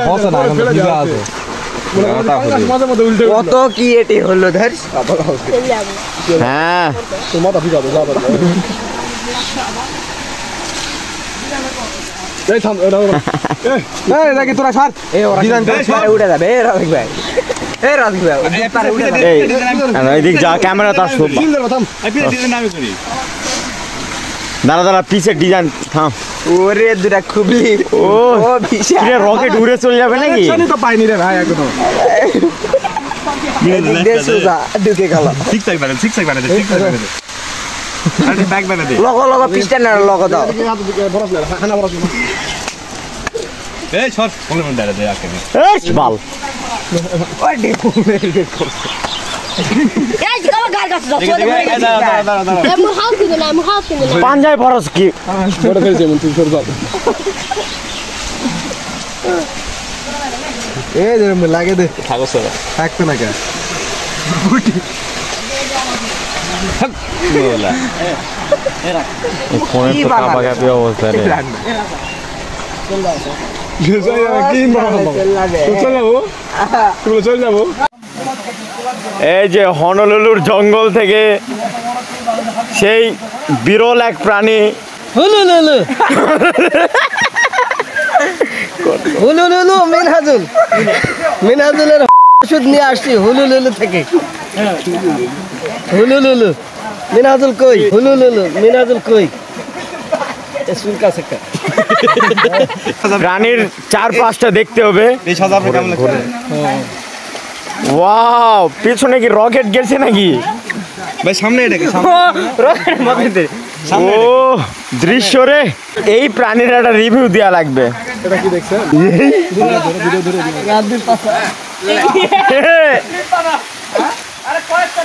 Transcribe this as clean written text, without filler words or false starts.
হচ্ছে না এখন ভিজা আছে কত কি এটি হলো ধর হ্যাঁ তোমার ভিজা যাবে এই থাম এই দেখি তোরা ছাড় ডিজাইন করে উঠে যাবে এ রাজিক ভাই তারে উঠে যাবে এই দিক যা ক্যামেরা তার সব দাঁড়া দাঁড়া পিছে ডিজাইন থাম ওরে দুটা খুবলি ও বিশাল রকেট উড়ে চলে যাবে নাকি জানি তো পাইনি রে ভাই এখনো দেশুদা ঢুকে গেল ঠিক বানাতে আরে ব্যাগ বানাতে লগো পিস্টন না লগো দাও খানা বড় এই সর বলে মন দাঁড়া দে আকে এই বাল ওই দেখো এই কাবা গাল গাছ দাও পাঞ্জায় ফরস কি বড় ফেলছে মন তুই সর দাও এই যে লাগে দে থাকো সর থাকতো না কে বলা ফোনে তো কাবাগাবি অবস্থা রে এই যে হনলুলুর জঙ্গল থেকে সেই বিরল এক প্রাণী হুলুলুলু হুলুলুলু মিনহাজুলের ওষুধ নিয়ে আসছি হুলুলুলু থেকে হুলুলুলু মিনহাজুল কই হুলুলুলু মিনহাজুল কই প্রাণীর 4-5টা দেখতে হবে ওয়াও পিছনে কি রকেট গেছে নাকি ভাই সামনে এটাকে ও দৃশ্য রে এই প্রাণীর একটা রিভিউ দেওয়া লাগবে এটা কি দেখছেন আরে কয়েকটা